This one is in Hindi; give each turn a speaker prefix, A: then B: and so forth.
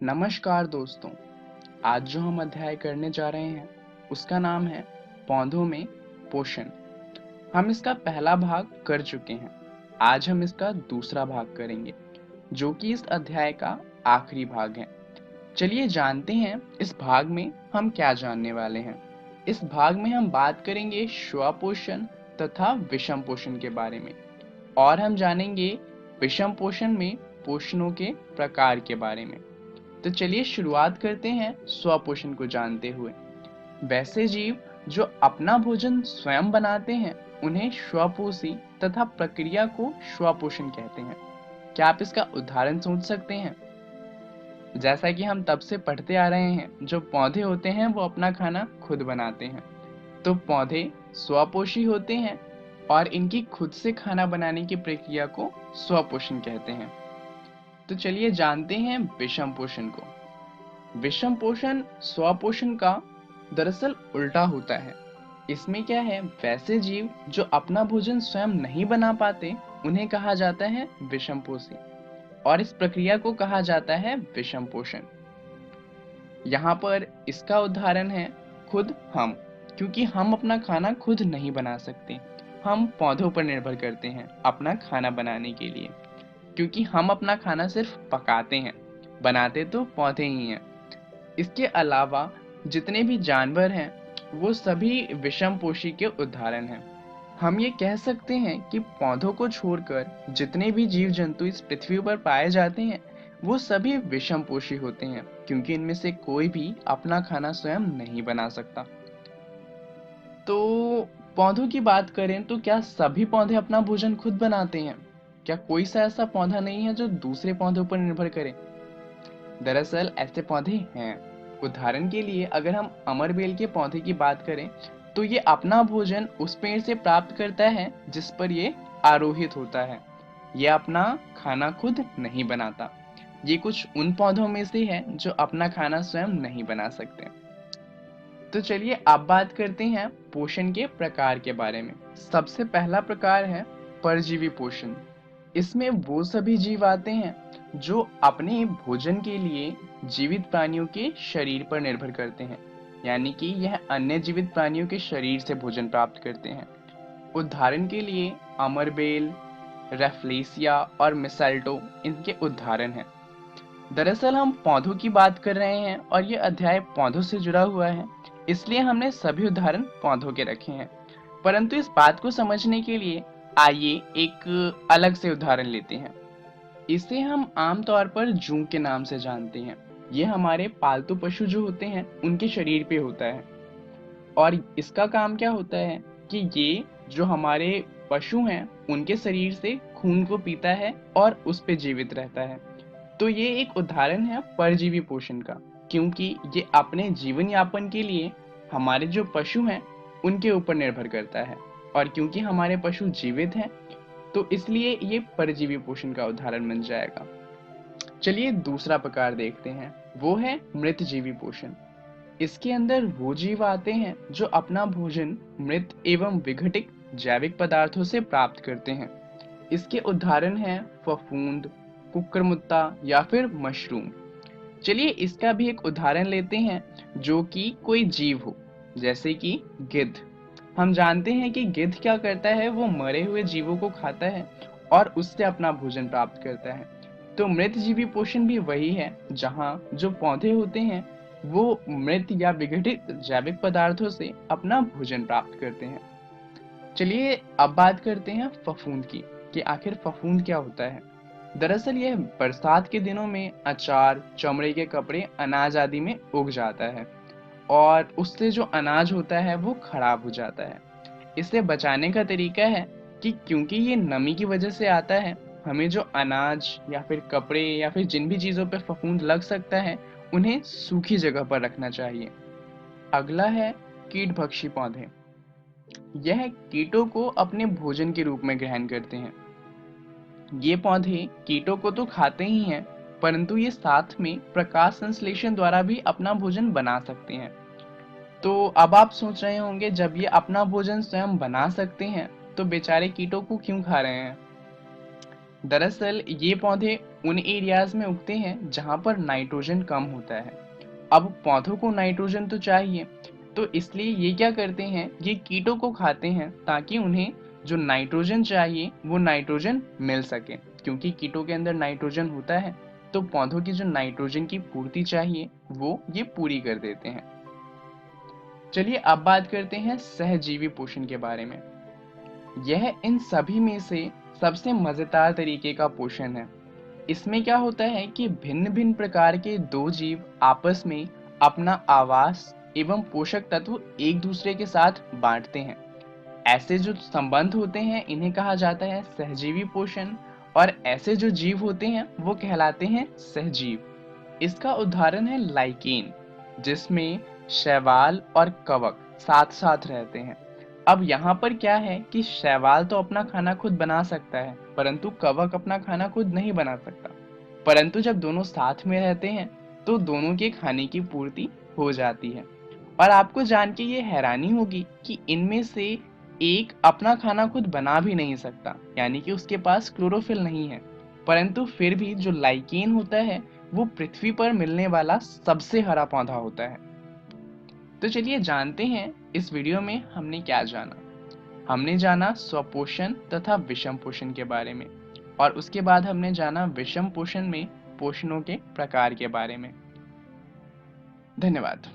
A: नमस्कार दोस्तों। आज जो हम अध्याय करने जा रहे हैं उसका नाम है पौधों में पोषण। हम इसका पहला भाग कर चुके हैं। आज हम इसका दूसरा भाग करेंगे जो कि इस अध्याय का आखिरी भाग है। चलिए जानते हैं इस भाग में हम क्या जानने वाले हैं। इस भाग में हम बात करेंगे स्वपोषण तथा विषम पोषण के बारे में, और हम जानेंगे विषम पोषण में पोषणों के प्रकार के बारे में। तो चलिए शुरुआत करते हैं स्वपोषण को जानते हुए। वैसे जीव जो अपना भोजन स्वयं बनाते हैं उन्हें स्वपोषी तथा प्रक्रिया को स्वपोषण कहते हैं। क्या आप इसका उदाहरण सोच सकते हैं? जैसा कि हम तब से पढ़ते आ रहे हैं, जो पौधे होते हैं वो अपना खाना खुद बनाते हैं। तो पौधे स्वपोषी होते हैं और इनकी खुद से खाना बनाने की प्रक्रिया को स्वपोषण कहते हैं। तो चलिए जानते हैं विषम पोषण को। विषम पोषण स्वपोषण का दरअसल उल्टा होता है। इसमें क्या है, वैसे जीव जो अपना भोजन स्वयं नहीं बना पाते उन्हें कहा जाता है विषम पोषी, और इस प्रक्रिया को कहा जाता है विषम पोषण। यहाँ पर इसका उदाहरण है खुद हम, क्योंकि हम अपना खाना खुद नहीं बना सकते। हम पौधों पर निर्भर करते हैं अपना खाना बनाने के लिए, क्योंकि हम अपना खाना सिर्फ पकाते हैं, बनाते तो पौधे ही हैं। इसके अलावा जितने भी जानवर हैं वो सभी विषम पोषी के उदाहरण हैं। हम ये कह सकते हैं कि पौधों को छोड़कर जितने भी जीव जंतु इस पृथ्वी पर पाए जाते हैं वो सभी विषम पोषी होते हैं, क्योंकि इनमें से कोई भी अपना खाना स्वयं नहीं बना सकता। तो पौधों की बात करें तो क्या सभी पौधे अपना भोजन खुद बनाते हैं? क्या कोई सा ऐसा पौधा नहीं है जो दूसरे पौधों पर निर्भर करे? दरअसल ऐसे पौधे हैं। उदाहरण के लिए अगर हम अमरबेल के पौधे की बात करें तो ये अपना भोजन उस पेड़ से प्राप्त करता है जिस पर ये आरोहित होता है। ये अपना खाना खुद नहीं बनाता। ये कुछ उन पौधों में से है जो अपना खाना स्वयं नहीं बना सकते। तो चलिए अब बात करते हैं पोषण के प्रकार के बारे में। सबसे पहला प्रकार है परजीवी पोषण। इसमें वो सभी जीव आते हैं जो अपने भोजन के लिए जीवित प्राणियों के शरीर पर निर्भर करते हैं, यानी कि यह अन्य जीवित प्राणियों के शरीर से भोजन प्राप्त करते हैं। उदाहरण के लिए अमरबेल, रेफ्लेसिया और मिसल्टो इनके उदाहरण हैं। दरअसल हम पौधों की बात कर रहे हैं और ये अध्याय पौधों से जुड़ा हुआ है, इसलिए हमने सभी उदाहरण पौधों के रखे हैं। परंतु इस बात को समझने के लिए आइए एक अलग से उदाहरण लेते हैं। इसे हम आमतौर पर जूं के नाम से जानते हैं। ये हमारे पालतू पशु जो होते हैं उनके शरीर पे होता है, और इसका काम क्या होता है कि ये जो हमारे पशु हैं उनके शरीर से खून को पीता है और उस पे जीवित रहता है। तो ये एक उदाहरण है परजीवी पोषण का, क्योंकि ये अपने जीवन यापन के लिए हमारे जो पशु हैं उनके ऊपर निर्भर करता है, और क्योंकि हमारे पशु जीवित हैं तो इसलिए ये परजीवी पोषण का उदाहरण बन जाएगा। चलिए दूसरा प्रकार देखते हैं, वो है मृतजीवी पोषण। इसके अंदर वो जीव आते हैं जो अपना भोजन मृत एवं विघटित जैविक पदार्थों से प्राप्त करते हैं। इसके उदाहरण हैं फफूंद, कुकुरमुत्ता या फिर मशरूम। चलिए इसका भी एक उदाहरण लेते हैं जो कि कोई जीव हो, जैसे कि गिद्ध। हम जानते हैं कि गिद्ध क्या करता है, वो मरे हुए जीवों को खाता है और उससे अपना भोजन प्राप्त करता है। तो मृत जीवी पोषण भी वही है, जहाँ जो पौधे होते हैं वो मृत या विघटित जैविक पदार्थों से अपना भोजन प्राप्त करते हैं। चलिए अब बात करते हैं फफूंद की, कि आखिर फफूंद क्या होता है। दरअसल यह बरसात के दिनों में अचार, चमड़े के कपड़े, अनाज आदि में उग जाता है और उससे जो अनाज होता है वो खराब हो जाता है। इसे बचाने का तरीका है कि क्योंकि ये नमी की वजह से आता है, हमें जो अनाज या फिर कपड़े या फिर जिन भी चीज़ों पर फफूंद लग सकता है उन्हें सूखी जगह पर रखना चाहिए। अगला है कीटभक्षी पौधे। यह कीटों को अपने भोजन के रूप में ग्रहण करते हैं। ये पौधे कीटों को तो खाते ही हैं, परंतु ये साथ में प्रकाश संश्लेषण द्वारा भी अपना भोजन बना सकते हैं। तो अब आप सोच रहे होंगे, जब ये अपना भोजन स्वयं बना सकते हैं तो बेचारे कीटों को क्यों खा रहे हैं? दरअसल ये पौधे उन एरियाज में उगते हैं जहां पर नाइट्रोजन कम होता है। अब पौधों को नाइट्रोजन तो चाहिए, तो इसलिए ये क्या करते हैं, ये कीटों को खाते हैं ताकि उन्हें जो नाइट्रोजन चाहिए वो नाइट्रोजन मिल सके। क्योंकि कीटों के अंदर नाइट्रोजन होता है, तो पौधों की जो नाइट्रोजन की पूर्ति चाहिए वो ये पूरी कर देते हैं। चलिए अब बात करते हैं सहजीवी पोषण के बारे में। यह इन सभी में से सबसे मजेदार तरीके का पोषण है। इसमें क्या होता है कि भिन्न भिन्न प्रकार के दो जीव आपस में अपना आवास एवं पोषक तत्व एक दूसरे के साथ बांटते हैं। ऐसे जो संबंध होते हैं इन्हें कहा जाता है सहजीवी पोषण, और ऐसे जो जीव होते हैं वो कहलाते हैं सहजीव। इसका उदाहरण है लाइकेन, जिसमें शैवाल और कवक साथ साथ रहते हैं। अब यहाँ पर क्या है कि शैवाल तो अपना खाना खुद बना सकता है, परंतु कवक अपना खाना खुद नहीं बना सकता। परंतु जब दोनों साथ में रहते हैं तो दोनों के खाने की पूर्ति हो जाती है। और आपको जान के ये हैरानी होगी कि इनमें से एक अपना खाना खुद बना भी नहीं सकता, यानी कि उसके पास क्लोरोफिल नहीं है, परंतु फिर भी जो लाइकेन होता है वो पृथ्वी पर मिलने वाला सबसे हरा पौधा होता है। तो चलिए जानते हैं इस वीडियो में हमने क्या जाना। हमने जाना स्वपोषण तथा विषम पोषण के बारे में, और उसके बाद हमने जाना विषम पोषण में पोषणों के प्रकार के बारे में। धन्यवाद।